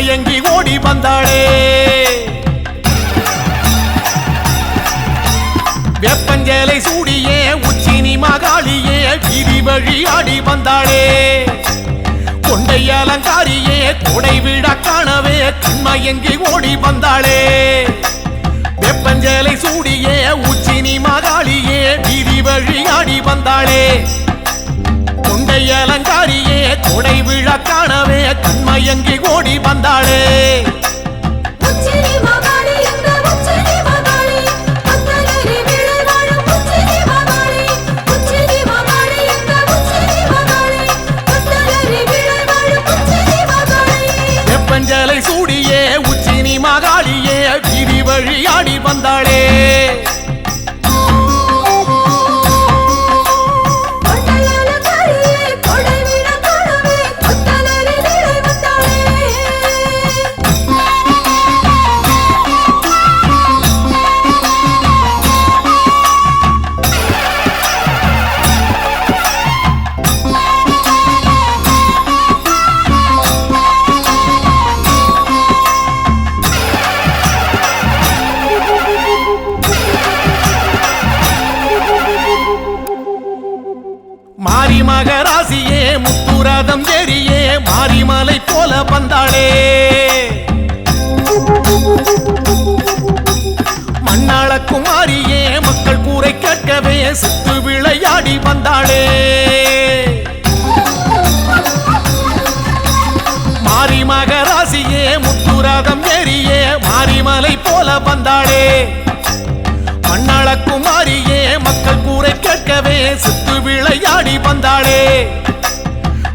கண்மயங்கி ஓடி வந்தாளே வெப்பஞ்சேலை சூடியே உச்சினி மகாளியே வீதி வழி ஆடி வந்தாளே கொண்டை அலங்காரியே கொடை விழா காணவே கண்மயங்கி ஓடி வந்தாளே வெப்பஞ்சேலை சூடியே உச்சினி மகாளியே வீதி வழி ஆடி வந்தாளே கொண்டை அலங்காரியே கொடை விழா காணவே கண்மயங்கி ஓடி வந்தாளே வெப்பஞ்சேலை சூடியே உச்சினி மகாளியே வீதி வழி ஆடி வந்தாளே மாரி மகராசியே முத்துரதம் ஏறியே மாரிமலை போல வந்தாளே மண்ணாள குமாரியே மக்கள் கூரை கேட்கவே சித்து விளையாடி வந்தாளே மாரி மகராசியே முத்துரதம் ஏறியே மாரிமலை போல வந்தாளே மண்ணாள குமாரியே மக்கள் கூரை கேட்கவே சித்து விளையாடி வந்தாளே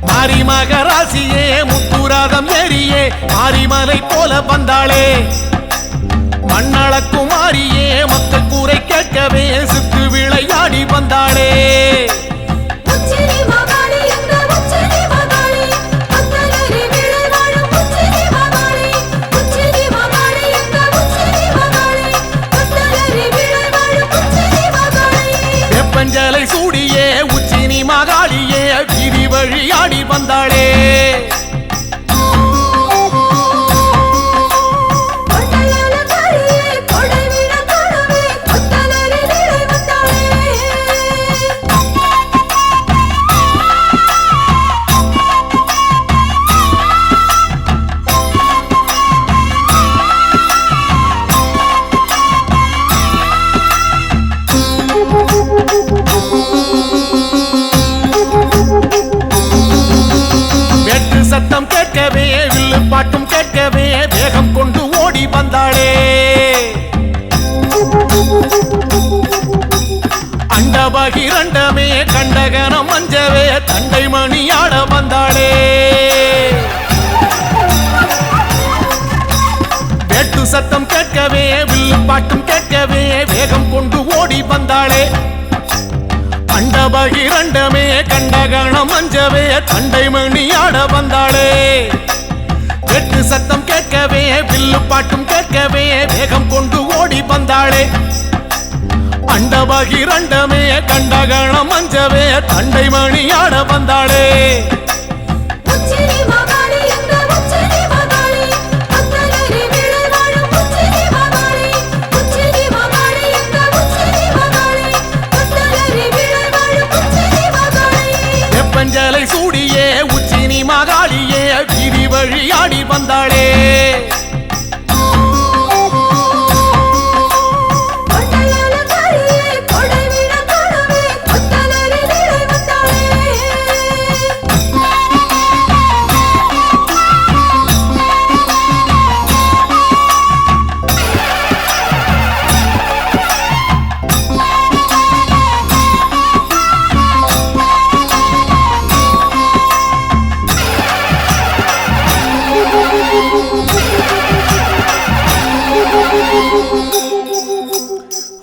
மாரி மகராசியே முத்துரதம் ஏறியே மாரிமலை போல வந்தாளே மண்ணாள குமாரியே மக்கள் கூரை கேட்கவே சித்து விளையாடி வந்தாளே வெப்பஞ்சேலை சூடியே உச்சினி மகாளியே வீதி வழி ஆடி வந்தாளே சத்தம் கேட்கவே வில்லு பாட்டும் கேட்கவே வேகம் கொண்டு ஓடி வந்தாளே அண்டபகிரண்டமே கண்டகனம் மஞ்சவே தண்டை மணியாட வந்தாளே வெட்டு சத்தம் கேட்கவே வில்லு பாட்டும் கேட்கவே வேகம் கொண்டு ஓடி வந்தாளே அண்டபகிரண்டமே கண்டகணம் மஞ்சவே தண்டை மணியாட வந்தாளே வெட்டு சத்தம் கேட்கவே வில்லு பாட்டும் கேட்கவே வேகம் கொண்டு ஓடி வந்தாளே அண்டபகிரண்டமே கண்டகணம் மஞ்சவே தண்டை மணியாட வந்தாளே வெப்பஞ்சேலை சூடியே உச்சினி மகாளியே வீதி வழி ஆடி வந்தாளே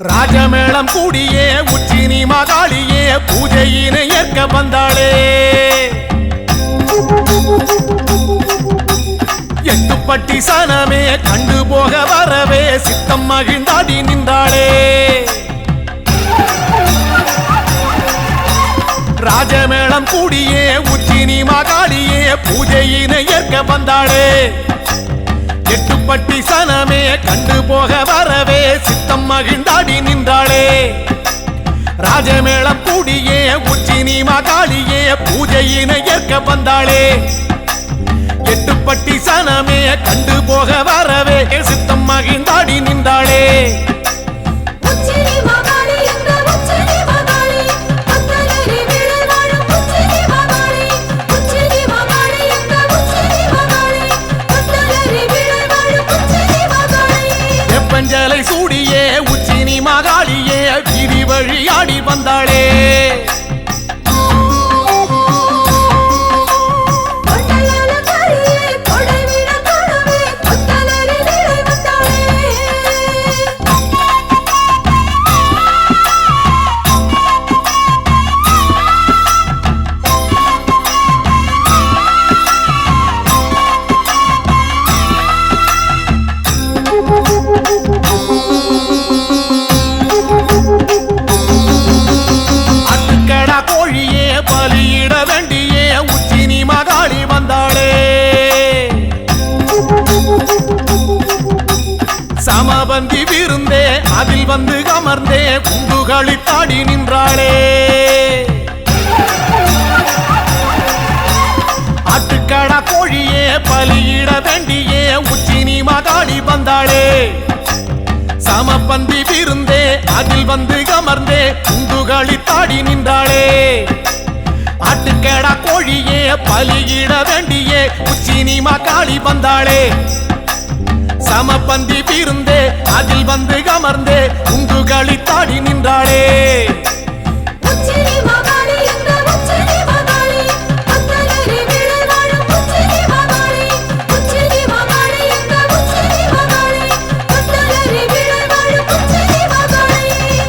ராஜமேளம் கூடியே உச்சினி மகாளியே பூஜையினை ஏற்க வந்தாளே எட்டுப்பட்டி சனமே கண்டு போக வரவே சித்தம் மகிழ்ந்தாடி நின்றாளே ராஜமேளம் கூடியே உச்சினி மகாளியே பூஜையினை ஏற்க வந்தாளே எட்டுப்பட்டி சனமே கண்டு போக வரவே சித்தம் மகிழ்ந்தாடி நின்றாளே. ராஜமேளம் கூடியே உச்சி நீ மகாளியே பூஜையினை ஏற்க வந்தாளே. எட்டுப்பட்டி சனமே கண்டு போக வரவே சித்தம் மகிழ்ந்தாடி நின்றாளே. வெப்பஞ்சலை சூடியே உச்சி நீ மகாளியே வீதி வழியாடி வந்தாளே. பலியிட வேண்டியே உச்சி நீ மகாளி வந்தாளே. சமபந்தி விருந்தே அதில் வந்து அமர்ந்தே குண்டுகளி தாடி நின்றாளே. ஆட்டுக்கடா கோழியே பலியிட வேண்டியே உச்சி நீ மகாளி வந்தாளே. சமபந்தி விருந்தே அதில் வந்து அமர்ந்தே குண்டுகளி தாடி நின்றாளே. ஆட்டுக்கடா கோழியே பலியிட வேண்டியே உச்சி நீ மகாளி வந்தாளே. சமபந்தி விருந்தே அதில் வந்து அமர்ந்தே குண்டுகளி தாடி நின்றாளே.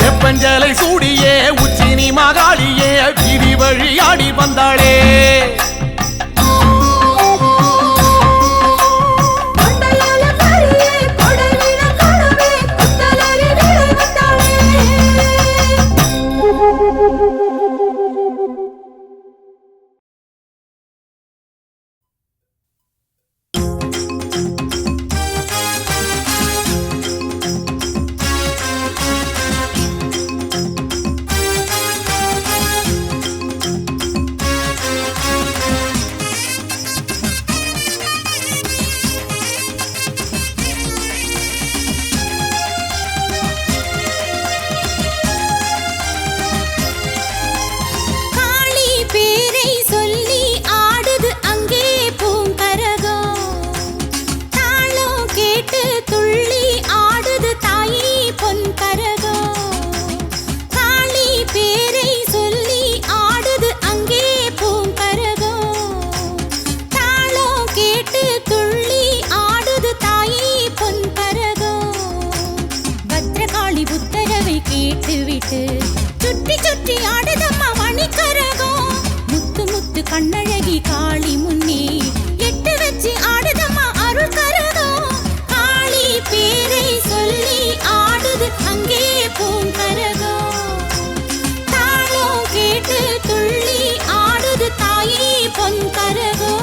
வெப்பஞ்சலை சூடியே உச்சி நீ மகாளியே வீதி வழியாடி வந்தாளே. சுற்றி சுற்றி ஆடுதம்மா மணிக்கரகம் முத்து முத்து கண்ணழகி காளி முன்னே எட்டு வச்சு ஆடுதம்மா அருள் கரகம். காளி பேரை சொல்லி ஆடுது அங்கே பூங்கரகம். தாளம் கேட்டு துள்ளி ஆடுது தாயே பொன் கரகம்.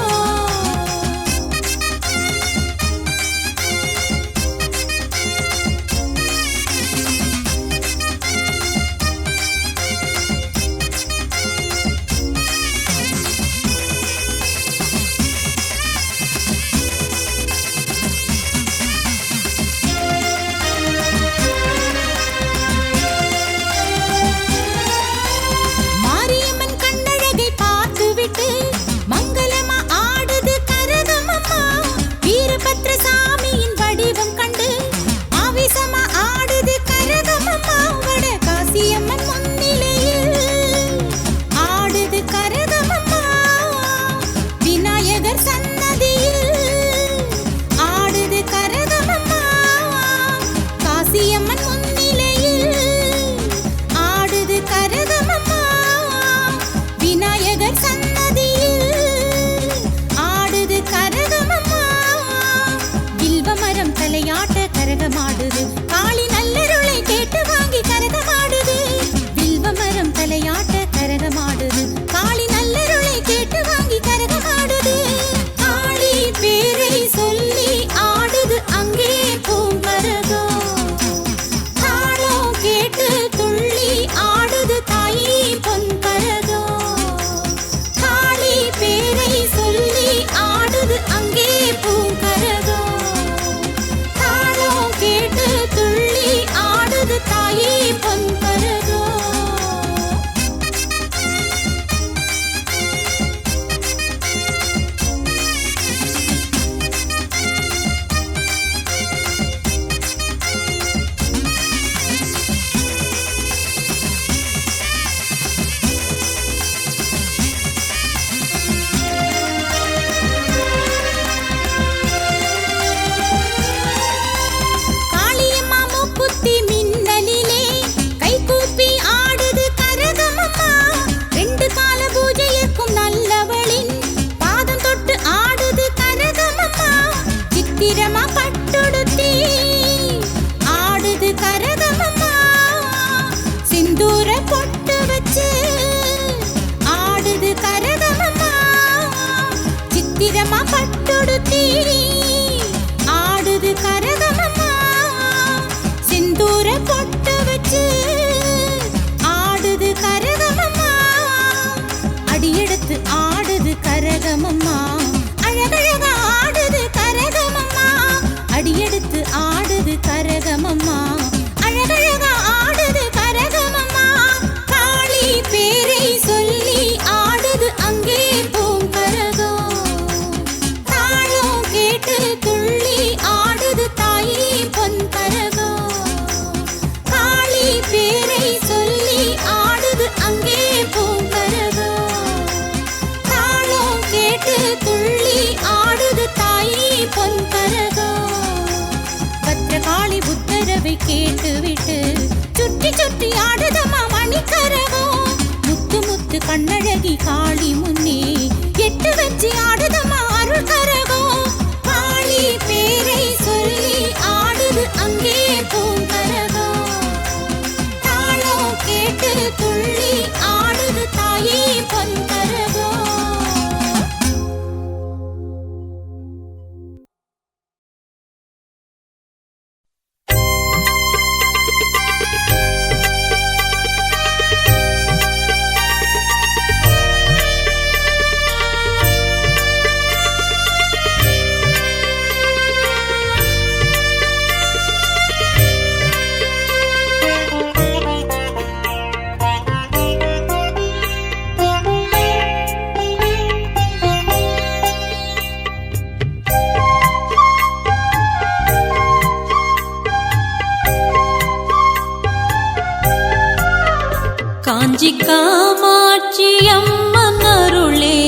பட்டுடுத்தி ஆடுது கரகமம்மா சிந்தூர பொட்டு வச்சு ஆடுது கரகமம்மா அடியெடுத்து ஆடுது கரகமம்மா அழகழகா ஆடுது கரகமம்மா அடியெடுத்து ஆடுது கரகமம்மா அழகழகா ஆடுது கரகமம்மா காளி பேரை சொல்லி ஆடுது அங்கே பூங்கரகம் தாளம் கேட்டு துள்ளி ஆடுது தாயி பொன்கரகம் காளி பேரை சொல்லி ஆடுது அங்கே பூங்கரகம் தாளம் கேட்டு துள்ளி ஆடுது தாயி பொன்கரகம் பத்ரகாளி உத்தரவை கேட்டுவிட்டு சுற்றி சுற்றி ஆடுதம்மா மணிக்கரகம் முத்து முத்து கண்ணழகி காளி முன்னே எட்டு வச்சு ஆடுதம்மா அருள் கரகம் காளி பேரை சொல்லி ஆடுது அங்கே பூங்கரகம் தாளம் கேட்டு துள்ளி ஆடுது தாயே பொன்கரகம் காஞ்சி காமாட்சி அம்மன் அருளே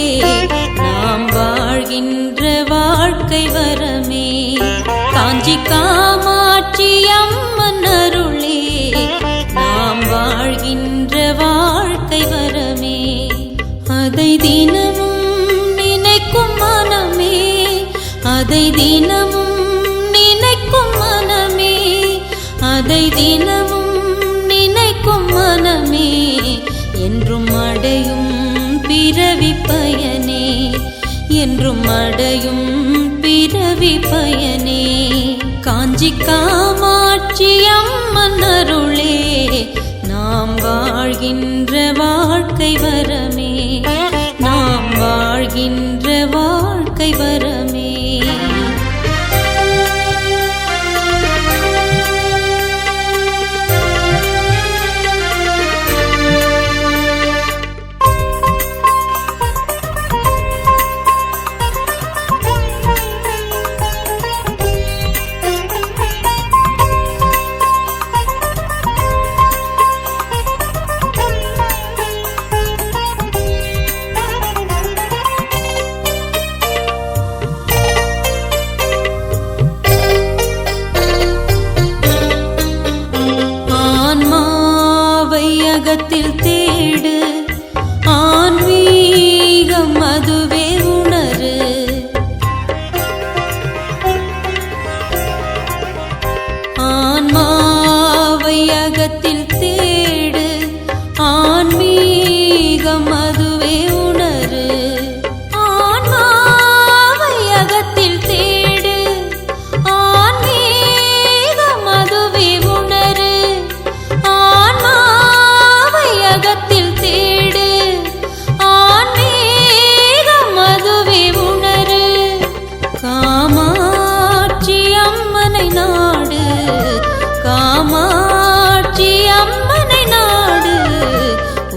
நாம் வாழ்கின்ற வாழ்க்கை வரமே காஞ்சி காமாட்சி அம்மன் அருளே நாம் வாழ்கின்ற வாழ்க்கை வரமே அதை தினமும் நினைக்கும் மனமே அதை தினமும் நினைக்கும் மனமே அதை தினமும் நினைக்கும் மனமே என்றும் அடையும் பிறவி பயனே என்றும் அடையும் பிறவி பயனே காஞ்சி காமாட்சி அம்மன் அருளே நாம் வாழ்கின்ற வாழ்க்கை வரமே நாம் வாழ்கின்ற வாழ்க்கை வரமே அகத்தில் தேடு ஆன்மீகம் அதுவே உணரு ஆன்மாவை அகத்தில் தேடு ஆன்மீகம் அதுவே உணரு ஆன்மாவை அகத்தில் தேடு ஆன்மீகம் அதுவே உணரு அகத்தில் தேடு ஆன்மீகம் அதுவே உணரு காமாட்சி அம்மனை நாடு காமாட்சி அம்மனை நாடு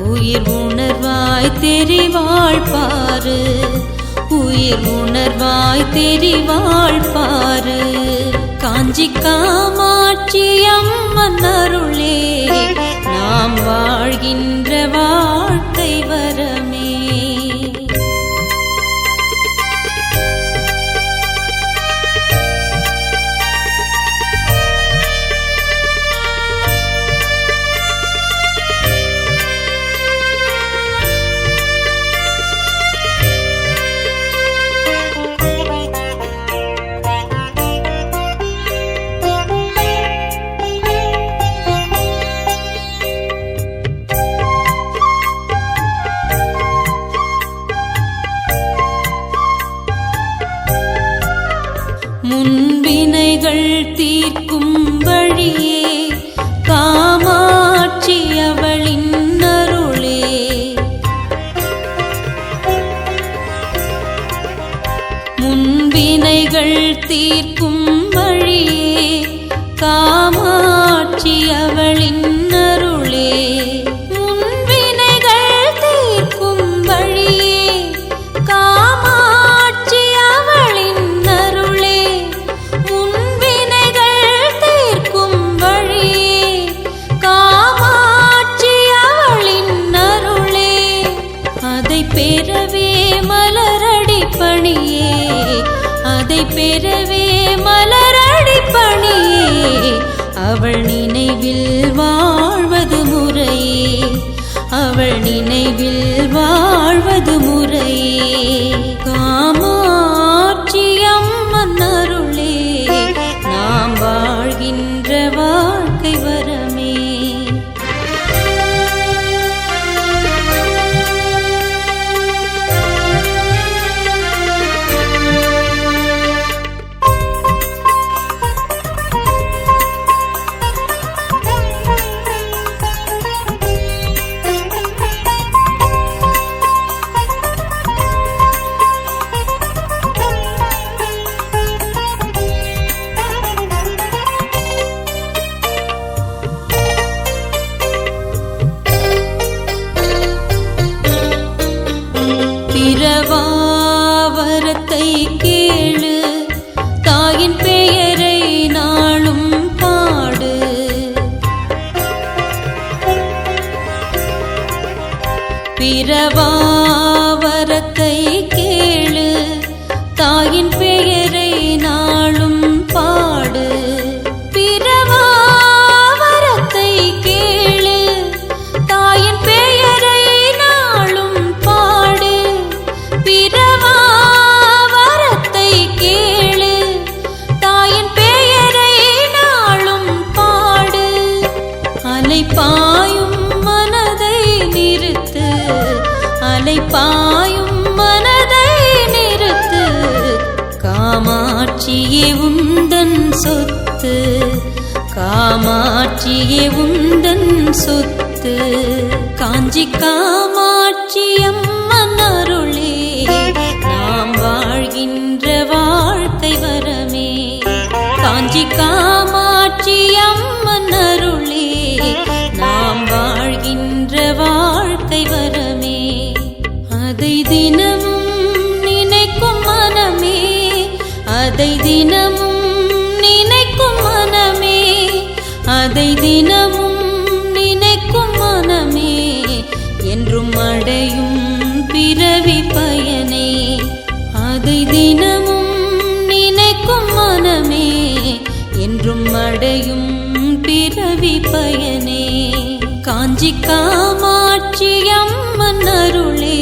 உயிர் உணர்வாய் தெரிவாள் பாரு உயிர் உணர்வாய் தெரிவாள் பாரு காஞ்சி காமாட்சி அம்மன் அருளே நாம் வாழ்கின்ற வாழ்க்கை வரமே மலரடி பணியே, அதை பெறவே மலரடி பணியே. அவள் நினைவில் வாழ்வது முறையே, அவள் நினைவில் வாழ்வது முறையே. காமாட்சி அம்மன் அருளே நாம் வாழ்கின்ற வாழ்க்கை வரமே. பிரவாவரத்தை கேளு, தாயின் பெயரை நாளும் பாடு. பிரவாவரத்தை கேளு, தாயின் பெயரை நாளும் பாடு. பிரவாவரத்தை கேளு, தாயின் பெயரை நாளும் பாடு. பிரவாவரத்தை கேளு, தாயின் பெயரை நாளும் பாடு. அலைபாயும் மனதை நிறுத்து, அலைபாயும் மனதை நிறுத்து. காமாட்சியே உந்தன் சொத்து, காமாட்சியே உந்தன் சொத்து. காஞ்சி காமாட்சி அம்மன் அருளே நாம் வாழ்கின்ற வாழ்க்கை வரமே. காஞ்சி காமாட்சி அம்மன் அருளே நாம் வாழ்கின்ற வாழ்க்கை வரமே. அதை தினமும் நினைக்கும் மனமே, அதை தினமும் நினைக்கும் மனமே, அதை தினமும் நினைக்கும் மனமே. என்றும் அடையும் பிறவி பயனே, அதை தினமும் நினைக்கும் மனமே. என்றும் அடையும் பிறவி பயனே. காஞ்சி காமாட்சி அம்மன் அருளே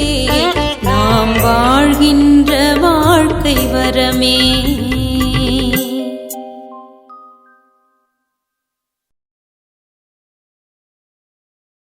நாம் வாழ்கின்ற வாழ்க்கை வரமே.